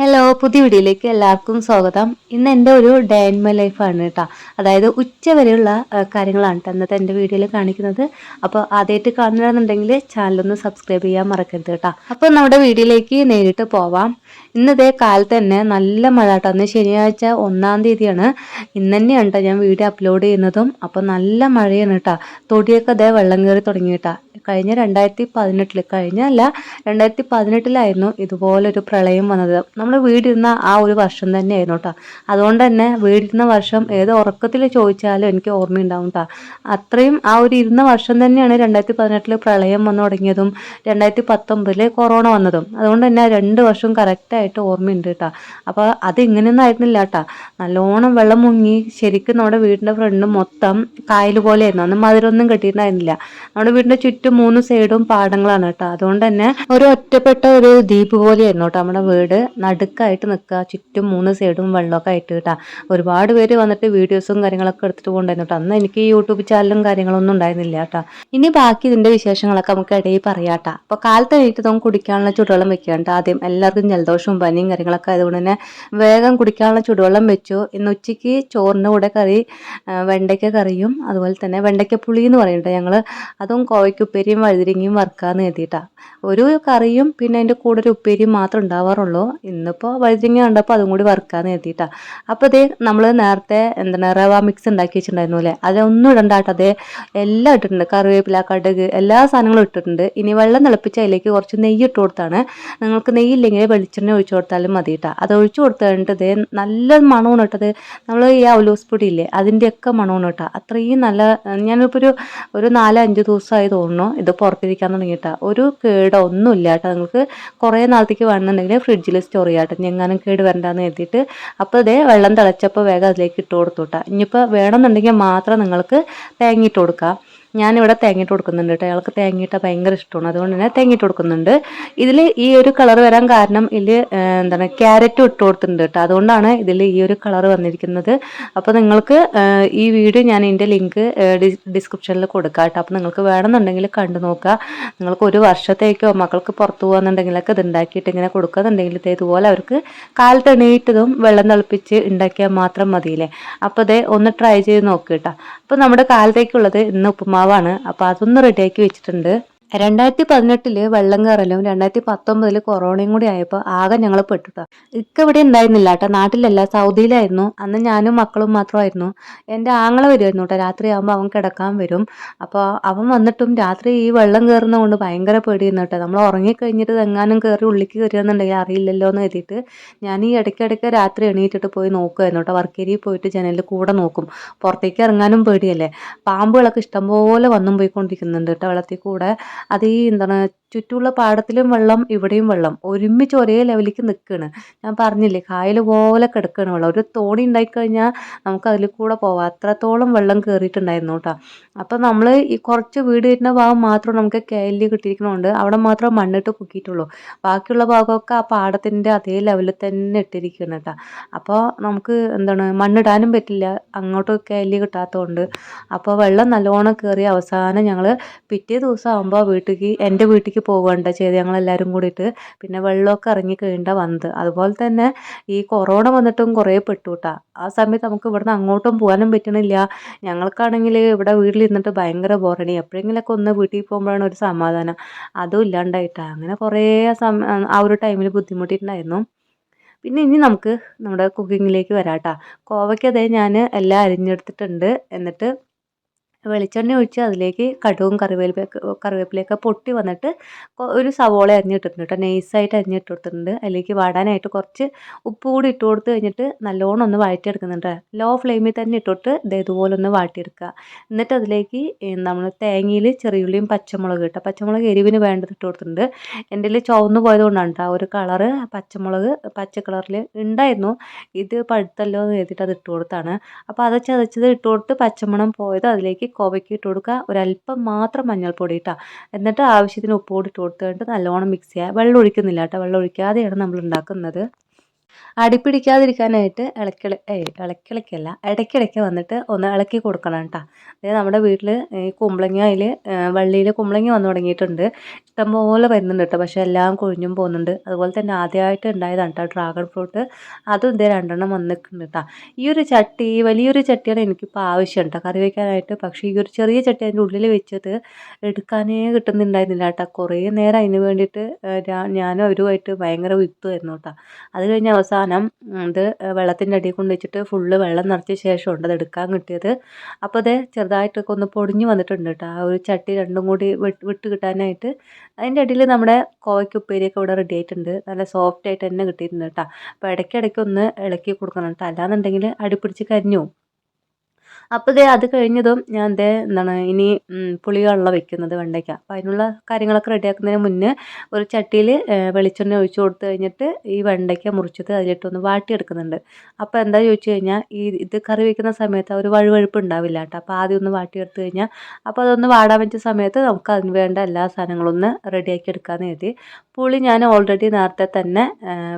Hello, പുതിയ വീഡിയോയിലേക്ക് എല്ലാവർക്കും സ്വാഗതം. ഇന്ന് എൻ്റെ ഒരു ഡേ ഇൻ മൈ ലൈഫാണ് കേട്ടോ. അതായത് ഉച്ച വരെയുള്ള കാര്യങ്ങളാണ് കേട്ടോ ഇന്നത്തെ എൻ്റെ വീഡിയോയിൽ കാണിക്കുന്നത്. അപ്പോൾ ആദ്യമായിട്ട് കാണുകയാണെന്നുണ്ടെങ്കിൽ ചാനലൊന്ന് സബ്സ്ക്രൈബ് ചെയ്യാൻ മറക്കരുത് കേട്ടോ. അപ്പോൾ നമ്മുടെ വീഡിയോയിലേക്ക് നേരിട്ട് പോവാം. ഇന്നതേ കാലത്ത് തന്നെ നല്ല മഴ കേട്ടോ. അന്ന് ശനിയാഴ്ച 1-ാം തീയതിയാണ്. ഇന്ന് തന്നെയാണ് കേട്ടോ ഞാൻ വീഡിയോ അപ്ലോഡ് ചെയ്യുന്നതും. അപ്പോൾ നല്ല മഴയാണ് കേട്ടോ. തൊടിയൊക്കെ അതേ വെള്ളം കയറി തുടങ്ങി കേട്ടോ. കഴിഞ്ഞ 2018 ഇതുപോലൊരു പ്രളയം വന്നത്. നമ്മൾ വീടിരുന്ന ആ ഒരു വർഷം തന്നെയായിരുന്നു കേട്ടോ. അതുകൊണ്ട് തന്നെ വീടിരുന്ന വർഷം ഏത് ഉറക്കത്തിൽ ചോദിച്ചാലും എനിക്ക് ഓർമ്മയുണ്ടാവും കേട്ടോ. അത്രയും ആ ഒരു ഇരുന്ന വർഷം തന്നെയാണ് 2018 പ്രളയം വന്നു തുടങ്ങിയതും 2019 കൊറോണ വന്നതും. അതുകൊണ്ട് തന്നെ 2 വർഷം കറക്റ്റായിട്ട് ഓർമ്മയുണ്ട് കേട്ടോ. അപ്പോൾ അത് ഇങ്ങനെയൊന്നും ആയിരുന്നില്ല കേട്ടോ. നല്ലോണം വെള്ളം മുങ്ങി ശരിക്കും നമ്മുടെ വീടിൻ്റെ ഫ്രണ്ട് മൊത്തം കായൽ പോലെയായിരുന്നു. അന്ന് മതിലൊന്നും കെട്ടിയിട്ടുണ്ടായിരുന്നില്ല. നമ്മുടെ വീടിൻ്റെ ചുറ്റും 3 സൈഡും പാടങ്ങളാണ് കേട്ടോ. അതുകൊണ്ട് തന്നെ ഒരു ഒറ്റപ്പെട്ട ഒരു ദ്വീപ് പോലെയായിരുന്നു കേട്ടോ നമ്മുടെ വീട്. നടുക്കായിട്ട് നിൽക്കുക, ചുറ്റും 3 സൈഡും വെള്ളമൊക്കെ ആയിട്ട് കേട്ടോ. ഒരുപാട് പേര് വന്നിട്ട് വീഡിയോസും കാര്യങ്ങളൊക്കെ എടുത്തിട്ട് കൊണ്ടുവന്നു കേട്ടോ. അന്ന് എനിക്ക് യൂട്യൂബ് ചാനലും കാര്യങ്ങളൊന്നും ഉണ്ടായിരുന്നില്ല കേട്ടോ. ഇനി ബാക്കി ഇതിൻ്റെ വിശേഷങ്ങളൊക്കെ നമുക്ക് ഇടയിൽ പറയാം കേട്ടോ. അപ്പോൾ കാലത്ത് കഴിഞ്ഞിട്ട് നമുക്ക് കുടിക്കാനുള്ള ചുടുവെള്ളം വെക്കാണ്ട് ആദ്യം എല്ലാവർക്കും ജലദോഷവും പനിയും കാര്യങ്ങളൊക്കെ ആയതുകൊണ്ട് തന്നെ വേഗം കുടിക്കാനുള്ള ചുടുവെള്ളം വെച്ചു. ഇന്ന് ഉച്ചയ്ക്ക് ചോറിൻ്റെ കൂടെ കറി വെണ്ടയ്ക്ക കറിയും അതുപോലെ തന്നെ വെണ്ടയ്ക്ക പുളി എന്ന് പറയുന്നുണ്ട് ഞങ്ങൾ. അതും കോവയ്ക്കുപ്പേരിയും വഴുതിരിങ്ങയും വറുക്കാമെന്ന് കരുതിയിട്ടാണ്. ഒരു കറിയും പിന്നെ അതിൻ്റെ കൂടെ ഒരു ഉപ്പേരിയും മാത്രം ഉണ്ടാവാറുള്ളൂ. ഇന്നിപ്പോൾ വഴുതിരിങ്ങ കണ്ടപ്പോൾ അതും കൂടി വറുക്കാമെന്ന് കരുതിയിട്ടാണ്. അപ്പോൾ ഇതേ നമ്മൾ നേരത്തെ റവ മിക്സ് ഉണ്ടാക്കി വെച്ചിട്ടുണ്ടായിരുന്നു അല്ലേ, അതൊന്നും ഇടണ്ട കേട്ടോ. അതേ എല്ലാം ഇട്ടിട്ടുണ്ട്. കറിവേപ്പില, കടുക്, എല്ലാ സാധനങ്ങളും ഇട്ടിട്ടുണ്ട്. ഇനി വെള്ളം തിളപ്പിച്ച് അതിലേക്ക് കുറച്ച് നെയ്യ് ഇട്ട് കൊടുത്താണ്. നിങ്ങൾക്ക് നെയ്യില്ലെങ്കിൽ വെളിച്ചെണ്ണ ഒഴിച്ചു കൊടുത്താലും മതി കേട്ടോ. അത് ഒഴിച്ചു കൊടുത്ത് കഴിഞ്ഞിട്ട് ഇതേ നല്ല മണമാണ് ഇട്ടത്. നമ്മൾ ഈ അവലോസ് പൊടി ഇല്ലേ അതിൻ്റെയൊക്കെ മണമാണ് കേട്ടോ. അത്രയും നല്ല. ഞാനിപ്പോൾ ഒരു 4-5 ദിവസമായി തോന്നുന്നു ഇത് പുറത്തിരിക്കാൻ തുടങ്ങിയിട്ടാ. ഒരു കേടോ ഒന്നുമില്ല കേട്ടോ. നിങ്ങൾക്ക് കുറേ നാളത്തേക്ക് വേണമെന്നുണ്ടെങ്കിൽ ഫ്രിഡ്ജിൽ സ്റ്റോർ ചെയ്യാം കേട്ടോ. എങ്ങാനും കേട് വരണ്ടാന്ന് എഴുതിയിട്ട്. അപ്പോൾ ഇതേ വെള്ളം തിളച്ചപ്പോൾ വേഗം അതിലേക്ക് ഇട്ട് കൊടുത്തു കേട്ടോ. ഇനിയിപ്പോൾ വേണമെന്നുണ്ടെങ്കിൽ മാത്രം നിങ്ങൾക്ക് തേങ്ങ ഇട്ട് കൊടുക്കാം. ഞാനിവിടെ തേങ്ങയിട്ട് കൊടുക്കുന്നുണ്ട് കേട്ടോ. അയാൾക്ക് തേങ്ങയിട്ട ഭയങ്കര ഇഷ്ടമാണ്. അതുകൊണ്ട് തന്നെ തേങ്ങയിട്ട് കൊടുക്കുന്നുണ്ട്. ഇതിൽ ഈ ഒരു കളർ വരാൻ കാരണം ഇതിൽ ക്യാരറ്റും ഇട്ട് കൊടുത്തിട്ടുണ്ട് കേട്ടോ. അതുകൊണ്ടാണ് ഇതിൽ ഈ ഒരു കളർ വന്നിരിക്കുന്നത്. അപ്പോൾ നിങ്ങൾക്ക് ഈ വീഡിയോ ഞാൻ ഇതിൻ്റെ ലിങ്ക് ഡിസ്ക്രിപ്ഷനിൽ കൊടുക്കാം കേട്ടോ. അപ്പോൾ നിങ്ങൾക്ക് വേണമെന്നുണ്ടെങ്കിൽ കണ്ടു നോക്കുക. നിങ്ങൾക്ക് ഒരു വർഷത്തേക്കോ മക്കൾക്ക് പുറത്തു പോകുന്നുണ്ടെങ്കിലൊക്കെ ഇത് ഉണ്ടാക്കിയിട്ട് ഇങ്ങനെ കൊടുക്കുന്നുണ്ടെങ്കിൽ ഇതുപോലെ അവർക്ക് കാലത്ത് എണീറ്റതും വെള്ളം തിളപ്പിച്ച് ഉണ്ടാക്കിയാൽ മാത്രം മതിയില്ലേ. അപ്പോൾ ഇത് ഒന്ന് ട്രൈ ചെയ്ത് നോക്കുക കേട്ടോ. അപ്പോൾ നമ്മുടെ കാലത്തേക്കുള്ളത് ഇന്ന് ഉപ്പുമാവാണ്. അപ്പോൾ അതൊന്ന് റെഡിയാക്കി വെച്ചിട്ടുണ്ട്. 2018 വെള്ളം കയറലും 2019 കൊറോണയും കൂടി ആയപ്പോൾ ആകെ ഞങ്ങൾ പെട്ടുട്ടോ. ഇവിടെ ഉണ്ടായിരുന്നില്ല കേട്ടോ. നാട്ടിലല്ല, സൗദിയിലായിരുന്നു. അന്ന് ഞാനും മക്കളും മാത്രമായിരുന്നു. എൻ്റെ ആങ്ങള വരുമായിരുന്നു കേട്ടോ. രാത്രി ആകുമ്പോൾ അവൻ കിടക്കാൻ വരും. അപ്പോൾ അവൻ വന്നിട്ടും രാത്രി ഈ വെള്ളം കയറുന്നതുകൊണ്ട് ഭയങ്കര പേടിയായിരുന്നു കേട്ടോ. നമ്മൾ ഉറങ്ങിക്കഴിഞ്ഞിട്ട് എങ്ങാനും കയറി ഉള്ളിലേക്ക് കയറിയെന്നുണ്ടെങ്കിൽ അറിയില്ലല്ലോ എന്ന് എഴുതിയിട്ട് ഞാൻ ഈ ഇടയ്ക്കിടയ്ക്ക് രാത്രി എണീറ്റിട്ട് പോയി നോക്കുമായിരുന്നു കേട്ടോ. വർക്കേരിയിൽ പോയിട്ട് ജനലിൽ കൂടെ നോക്കും. പുറത്തേക്ക് ഇറങ്ങാനും പേടിയല്ലേ. പാമ്പുകളൊക്കെ ഇഷ്ടംപോലെ വന്നും പോയിക്കൊണ്ടിരിക്കുന്നുണ്ട് കേട്ടോ വെള്ളത്തിൽ കൂടെ. അത് ഈ ചുറ്റുമുള്ള പാടത്തിലും വെള്ളം ഇവിടെയും വെള്ളം ഒരുമിച്ച് ഒരേ ലെവലിലേക്ക് നിൽക്കുകയാണ്. ഞാൻ പറഞ്ഞില്ലേ കായൽ പോലെ കിടക്കുകയാണ് വെള്ളം. ഒരു തോണി ഉണ്ടായിക്കഴിഞ്ഞാൽ നമുക്ക് അതിൽ കൂടെ പോവാം. അത്രത്തോളം വെള്ളം കയറിയിട്ടുണ്ടായിരുന്നു കേട്ടോ. അപ്പം നമ്മൾ ഈ കുറച്ച് വീട് വരുന്ന ഭാഗം മാത്രം നമുക്ക് കെയിൽ കിട്ടിയിരിക്കണോണ്ട് അവിടെ മാത്രം മണ്ണിട്ട് പൊക്കിയിട്ടുള്ളൂ. ബാക്കിയുള്ള ഭാഗമൊക്കെ ആ പാടത്തിൻ്റെ അതേ ലെവലിൽ തന്നെ ഇട്ടിരിക്കുകയാണ് കേട്ടോ. അപ്പോൾ നമുക്ക് മണ്ണിടാനും പറ്റില്ല, അങ്ങോട്ട് കെയിൽ കിട്ടാത്തതുകൊണ്ട്. അപ്പോൾ വെള്ളം നല്ലോണം കയറി അവസാനം ഞങ്ങൾ പിറ്റേ ദിവസം ആകുമ്പോൾ എൻ്റെ വീട്ടിലേക്ക് പോവുകയുണ്ട ചെയ്ത് ഞങ്ങളെല്ലാവരും കൂടിയിട്ട്. പിന്നെ വെള്ളമൊക്കെ ഇറങ്ങി കഴിയേണ്ട വന്നത്. അതുപോലെ തന്നെ ഈ കൊറോണ വന്നിട്ടും കുറേ പെട്ടു കേട്ടോ. ആ സമയത്ത് നമുക്ക് ഇവിടുന്ന് അങ്ങോട്ടും പോകാനും പറ്റണില്ല. ഞങ്ങൾക്കാണെങ്കിൽ ഇവിടെ വീട്ടിലിരുന്നിട്ട് ഭയങ്കര ബോറടി. എപ്പോഴെങ്കിലൊക്കെ ഒന്ന് വീട്ടിൽ പോകുമ്പോഴാണ് ഒരു സമാധാനം. അതും ഇല്ലാണ്ടായിട്ടാണ്. അങ്ങനെ കുറേ ആ ഒരു ടൈമിൽ ബുദ്ധിമുട്ടിയിട്ടുണ്ടായിരുന്നു. പിന്നെ ഇനി നമുക്ക് നമ്മുടെ കുക്കിങ്ങിലേക്ക് വരാം കേട്ടോ. കോവയ്ക്ക് ഞാൻ എല്ലാം അരിഞ്ഞെടുത്തിട്ടുണ്ട്. എന്നിട്ട് വെളിച്ചെണ്ണ ഒഴിച്ച് അതിലേക്ക് കടുകും കറിവേപ്പിലയൊക്കെ പൊട്ടി വന്നിട്ട് ഒരു സവോള അരിഞ്ഞിട്ടിട്ടുണ്ട് കേട്ടോ. നൈസായിട്ട് അരിഞ്ഞിട്ടിട്ടുണ്ട്. അതിലേക്ക് വാടാനായിട്ട് കുറച്ച് ഉപ്പ് കൂടി ഇട്ട് കൊടുത്ത് കഴിഞ്ഞിട്ട് നല്ലോണം ഒന്ന് വഴറ്റിയെടുക്കുന്നുണ്ട്. ലോ ഫ്ലെയിമിൽ തന്നെ ഇട്ടിട്ട് ഇതുപോലെ ഒന്ന് വാട്ടിയെടുക്കുക. എന്നിട്ട് അതിലേക്ക് നമ്മൾ തേങ്ങയിൽ ചെറിയുള്ളിയും പച്ചമുളക് കേട്ടോ. പച്ചമുളക് എരിവിന് വേണ്ടത് ഇട്ട് കൊടുത്തിട്ടുണ്ട്. എൻ്റെ കയ്യിൽ ചുവന്ന് പോയതുകൊണ്ടാണ് കേട്ടോ ഒരു കളറ് പച്ചമുളക് പച്ച കളറിൽ ഉണ്ടായിരുന്നു. ഇത് പഴുത്തല്ലോ എന്ന് എഴുതിയിട്ട് അത് ഇട്ട് കൊടുത്താണ്. അപ്പോൾ അത് ചതച്ചത് ഇട്ട് കൊടുത്ത് പച്ചമണം പോയത് അതിലേക്ക് കോവയ്ക്ക് ഇട്ട് കൊടുക്കുക. ഒരല്പം മാത്രം മഞ്ഞൾപ്പൊടി ഇട്ടാൽ. എന്നിട്ട് ആവശ്യത്തിന് ഉപ്പ് കൂടി ഇട്ട് കൊടുത്തിട്ട് നല്ലോണം മിക്സ് ചെയ്യുക. വെള്ളം ഒഴിക്കുന്നില്ല കേട്ടോ. വെള്ളം ഒഴിക്കാതെയാണ് നമ്മൾ ഉണ്ടാക്കുന്നത്. അടിപ്പിടിക്കാതിരിക്കാനായിട്ട് ഇളക്കിളക്കല്ല ഇടയ്ക്കിടയ്ക്ക് വന്നിട്ട് ഒന്ന് ഇളക്കി കൊടുക്കണം കേട്ടോ. അതായത് നമ്മുടെ വീട്ടിൽ ഈ കുമ്പളങ്ങയിൽ വള്ളിയിൽ കുമ്പളങ്ങ വന്നു തുടങ്ങിയിട്ടുണ്ട്. ഇഷ്ടംപോലെ വരുന്നുണ്ട് കേട്ടോ. പക്ഷേ എല്ലാം കൊഴിഞ്ഞും പോകുന്നുണ്ട്. അതുപോലെ തന്നെ ആദ്യമായിട്ട് ഉണ്ടായതാണ് കേട്ടോ ഡ്രാഗൺ ഫ്രൂട്ട്. അതും ഇതേ 2 വന്നിട്ടുണ്ട് കേട്ടോ. ഈ ഒരു ചട്ടി വലിയൊരു ചട്ടിയാണ് എനിക്കിപ്പോൾ ആവശ്യം കേട്ടോ കറി വയ്ക്കാനായിട്ട്. പക്ഷേ ഈ ഒരു ചെറിയ ചട്ടി അതിൻ്റെ ഉള്ളിൽ വെച്ചത് എടുക്കാനേ കിട്ടുന്നുണ്ടായിരുന്നില്ല കേട്ടോ. കുറേ നേരം അതിന് വേണ്ടിയിട്ട് ഞാനും അവരുമായിട്ട് ഭയങ്കര യുദ്ധമായിരുന്നു കേട്ടോ. അത് കഴിഞ്ഞ് അവസാനം ഇത് വെള്ളത്തിൻ്റെ അടിയിൽ കൊണ്ട് വെച്ചിട്ട് ഫുള്ള് വെള്ളം നിറച്ച ശേഷമുണ്ട് അത് എടുക്കാൻ കിട്ടിയത്. അപ്പോൾ അത് ചെറുതായിട്ടൊക്കെ ഒന്ന് പൊടിഞ്ഞ് വന്നിട്ടുണ്ട് കേട്ടോ. ആ ഒരു ചട്ടി രണ്ടും കൂടി വിട്ട് കിട്ടാനായിട്ട്. അതിൻ്റെ അടിയിൽ നമ്മുടെ കോവയ്ക്ക് ഉപ്പേരിയൊക്കെ ഇവിടെ റെഡി ആയിട്ടുണ്ട്. നല്ല സോഫ്റ്റ് ആയിട്ട് തന്നെ കിട്ടിയിട്ടുണ്ട് കേട്ടോ. അപ്പോൾ ഇടയ്ക്കിടയ്ക്ക് ഒന്ന് ഇളക്കി കൊടുക്കണം കേട്ടോ. അല്ലാന്നുണ്ടെങ്കിൽ അടിപിടിച്ച് കരിഞ്ഞു പോകും. അപ്പോൾ അത് കഴിഞ്ഞതും ഞാൻ എന്താണ് ഇനി പുളിവെള്ളം വെക്കുന്നത് വെണ്ടയ്ക്ക. അപ്പോൾ അതിനുള്ള കാര്യങ്ങളൊക്കെ റെഡിയാക്കുന്നതിന് മുന്നേ ഒരു ചട്ടിയിൽ വെളിച്ചെണ്ണ ഒഴിച്ച് കൊടുത്തു കഴിഞ്ഞിട്ട് ഈ വെണ്ടയ്ക്ക മുറിച്ചത് അതിലിട്ടൊന്ന് വാട്ടിയെടുക്കുന്നുണ്ട്. അപ്പോൾ എന്താ ചോദിച്ചു കഴിഞ്ഞാൽ ഇത് കറി വയ്ക്കുന്ന സമയത്ത് ഒരു വഴുവഴുപ്പ് ഉണ്ടാവില്ല കേട്ടോ. അപ്പോൾ ആദ്യം ഒന്ന് വാട്ടിയെടുത്ത് കഴിഞ്ഞാൽ അപ്പോൾ അതൊന്ന് വാടാൻ വെച്ച സമയത്ത് നമുക്ക് അതിന് വേണ്ട എല്ലാ സാധനങ്ങളും ഒന്ന് റെഡിയാക്കി എടുക്കാമെന്ന് കരുതി. പുളി ഞാൻ ഓൾറെഡി നേരത്തെ തന്നെ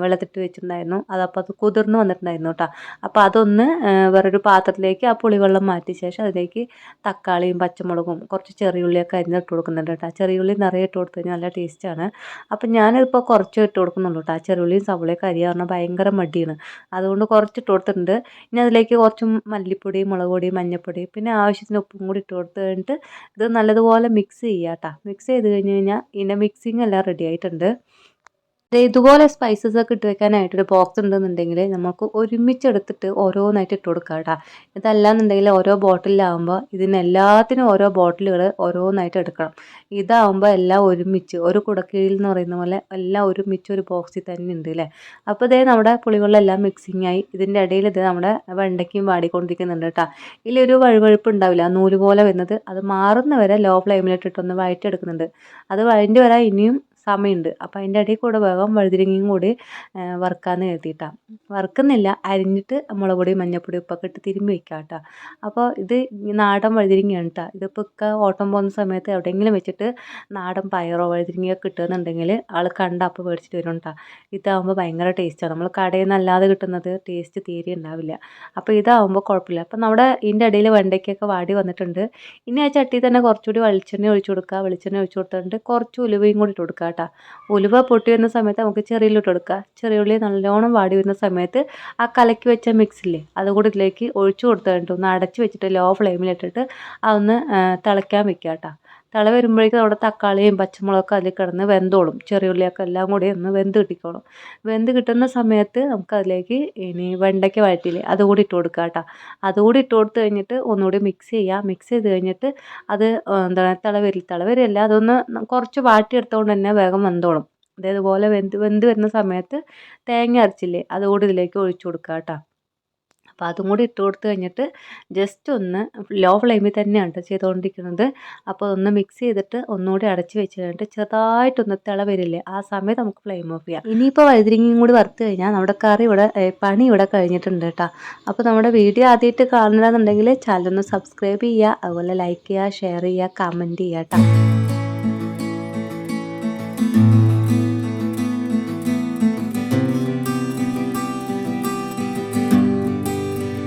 വെള്ളത്തിട്ട് വെച്ചിട്ടുണ്ടായിരുന്നു. അതപ്പോൾ അത് കുതിർന്ന് വന്നിട്ടുണ്ടായിരുന്നു കേട്ടോ. അപ്പോൾ അതൊന്ന് വേറൊരു പാത്രത്തിലേക്ക് ആ പുളിവെള്ളം മാറ്റിയ ശേഷം അതിലേക്ക് തക്കാളിയും പച്ചമുളകും കുറച്ച് ചെറിയുള്ളിയൊക്കെ അരിഞ്ഞിട്ട് കൊടുക്കുന്നുണ്ട് കേട്ടോ. ചെറിയുള്ളി നിറയെ ഇട്ട് കൊടുത്തു കഴിഞ്ഞാൽ നല്ല ടേസ്റ്റാണ്. അപ്പം ഞാനിപ്പോൾ കുറച്ച് ഇട്ട് കൊടുക്കുന്നുള്ളൂ കേട്ടോ. ചെറിയുള്ളിയും സവോളയൊക്കെ അരിയുക പറഞ്ഞാൽ ഭയങ്കര മടിയാണ്. അതുകൊണ്ട് കുറച്ച് ഇട്ട് കൊടുത്തിട്ടുണ്ട്. ഇനി അതിലേക്ക് കുറച്ച് മല്ലിപ്പൊടി, മുളക് പൊടി, മഞ്ഞൾപ്പൊടി പിന്നെ ആവശ്യത്തിന് ഉപ്പും കൂടി ഇട്ട് കൊടുത്ത് കഴിഞ്ഞിട്ട് ഇത് നല്ലതുപോലെ മിക്സ് ചെയ്യുക കേട്ടോ. മിക്സ് ചെയ്ത് കഴിഞ്ഞ് കഴിഞ്ഞാൽ ഇതിൻ്റെ മിക്സിങ് എല്ലാം റെഡി ആയിട്ടുണ്ട്. ഇതുപോലെ സ്പൈസസ് ഒക്കെ ഇട്ട് വെക്കാനായിട്ടൊരു ബോക്സ് ഉണ്ടെന്നുണ്ടെങ്കിൽ നമുക്ക് ഒരുമിച്ചെടുത്തിട്ട് ഓരോന്നായിട്ട് ഇട്ട് കൊടുക്കാം കേട്ടോ. ഇതല്ലാന്നുണ്ടെങ്കിൽ ഓരോ ബോട്ടിലാകുമ്പോൾ ഇതിനെല്ലാത്തിനും ഓരോ ബോട്ടിലുകൾ ഓരോന്നായിട്ട് എടുക്കണം. ഇതാകുമ്പോൾ എല്ലാം ഒരുമിച്ച് ഒരു കുടക്കീഴിൽ എന്ന് പറയുന്ന പോലെ എല്ലാം ഒരുമിച്ച് ഒരു ബോക്സിൽ തന്നെ ഉണ്ട് അല്ലേ. അപ്പോൾ നമ്മുടെ പുളിവെള്ളം എല്ലാം മിക്സിങ് ആയി. ഇതിൻ്റെ ഇടയിൽ നമ്മുടെ വെണ്ടയ്ക്കും വാടിക്കൊണ്ടിരിക്കുന്നുണ്ട് കേട്ടോ. ഇതിലൊരു വഴുവഴുപ്പ് ഉണ്ടാവില്ല, നൂല് പോലെ വരുന്നത്. അത് മാറുന്നവരെ ലോ ഫ്ലെയിമിലിട്ടിട്ടൊന്ന് വഴറ്റിയെടുക്കുന്നുണ്ട്. അത് വഴറ്റി വരാൻ ഇനിയും സമയമുണ്ട്. അപ്പോൾ അതിൻ്റെ ഇടയിൽ കൂടെ വേഗം വഴുതിരിങ്ങയും കൂടി വറുക്കാമെന്ന് കരുതിയിട്ടാണ്. വറുക്കുന്നില്ല, അരിഞ്ഞിട്ട് മുളക് പൊടി, മഞ്ഞൾപ്പൊടി, ഉപ്പൊക്കെ ഇട്ട് തിരുമ്മി വയ്ക്കാം കേട്ടോ. അപ്പോൾ ഇത് നാടൻ വഴുതിരിങ്ങയാണ് കേട്ടോ. ഇതിപ്പോൾ ഒക്കെ ഓട്ടം പോകുന്ന സമയത്ത് എവിടെയെങ്കിലും വെച്ചിട്ട് നാടൻ പയറോ വഴുതിരിങ്ങയോ കിട്ടുന്നുണ്ടെങ്കിൽ ആൾ കണ്ട അപ്പോൾ മേടിച്ചിട്ട് വരും കേട്ടോ. ഇതാകുമ്പോൾ ഭയങ്കര ടേസ്റ്റാണ്. നമ്മൾ കടയിൽ നിന്ന് അല്ലാതെ കിട്ടുന്നത് ടേസ്റ്റ് തീരെ ഉണ്ടാവില്ല. അപ്പോൾ ഇതാകുമ്പോൾ കുഴപ്പമില്ല. അപ്പോൾ നമ്മുടെ ഇതിൻ്റെ ഇടയിൽ വെണ്ടയ്ക്കൊക്കെ വാടി വന്നിട്ടുണ്ട്. ഇനി ആ ചട്ടി തന്നെ കുറച്ചുകൂടി വെളിച്ചെണ്ണ ഒഴിച്ച് കൊടുക്കുക. വെളിച്ചെണ്ണ ഒഴിച്ച് കൊടുത്തിട്ട് കുറച്ച് ഉലുവയും കൂടി ഇട്ട് കൊടുക്കുക കേട്ടോ. ഉലുവ പൊട്ടി വരുന്ന സമയത്ത് നമുക്ക് ചെറിയുള്ളി ഇട്ട് കൊടുക്കുക. ചെറിയുള്ളി നല്ലോണം വാടി വരുന്ന സമയത്ത് ആ കലക്കി വെച്ച മിക്സില്ലേ അതുകൂടി ഇതിലേക്ക് ഒഴിച്ചു കൊടുത്തിട്ട് ഒന്ന് അടച്ച് വെച്ചിട്ട് ലോ ഫ്ലെയിമിലിട്ടിട്ട് അതൊന്ന് തിളയ്ക്കാൻ വെക്കുക കേട്ടോ. തിള വരുമ്പോഴേക്കും അവിടെ തക്കാളിയും പച്ചമുളകൊക്കെ അതിൽ കിടന്ന് വെന്തോളും. ചെറിയുള്ളിയൊക്കെ എല്ലാം കൂടി ഒന്ന് വെന്ത് കിട്ടിക്കോളും. വെന്ത് കിട്ടുന്ന സമയത്ത് നമുക്ക് അതിലേക്ക് ഇനി വെണ്ടയ്ക്ക വഴറ്റിയില്ലേ അതുകൂടി ഇട്ട് കൊടുക്കുക കേട്ടോ. അതുകൂടി ഇട്ട് കൊടുത്ത് കഴിഞ്ഞിട്ട് ഒന്നുകൂടി മിക്സ് ചെയ്യുക. മിക്സ് ചെയ്ത് കഴിഞ്ഞിട്ട് അത് എന്താണ് തിള വരില്ല, അതൊന്ന് കുറച്ച് വാട്ടിയെടുത്തുകൊണ്ട് തന്നെ വേഗം വെന്തോളും. അതേപോലെ വെന്ത് വരുന്ന സമയത്ത് തേങ്ങ അരച്ചില്ലേ അതുകൂടി ഇതിലേക്ക് ഒഴിച്ചു കൊടുക്കുക കേട്ടോ. അപ്പോൾ അതും കൂടി ഇട്ട് കൊടുത്ത് കഴിഞ്ഞിട്ട് ജസ്റ്റ് ഒന്ന് ലോ ഫ്ലെയിമിൽ തന്നെയാണ് കേട്ടോ ചെയ്തുകൊണ്ടിരിക്കുന്നത്. അപ്പോൾ ഒന്ന് മിക്സ് ചെയ്തിട്ട് ഒന്നുകൂടി അടച്ച് വെച്ച് കഴിഞ്ഞിട്ട് ചെറുതായിട്ടൊന്ന് തിള വരില്ലേ ആ സമയത്ത് നമുക്ക് ഫ്ലെയിം ഓഫ് ചെയ്യാം. ഇനിയിപ്പോൾ വഴുതിരിങ്ങയും കൂടി വറുത്ത് കഴിഞ്ഞാൽ നമ്മുടെ കറി പണി ഇവിടെ കഴിഞ്ഞിട്ടുണ്ട് കേട്ടോ. അപ്പോൾ നമ്മുടെ വീഡിയോ ആദ്യമായിട്ട് കാണുന്നതെന്നുണ്ടെങ്കിൽ ചാനൽ ഒന്ന് സബ്സ്ക്രൈബ് ചെയ്യുക, അതുപോലെ ലൈക്ക് ചെയ്യുക, ഷെയർ ചെയ്യുക, കമൻറ്റ് ചെയ്യുക കേട്ടോ.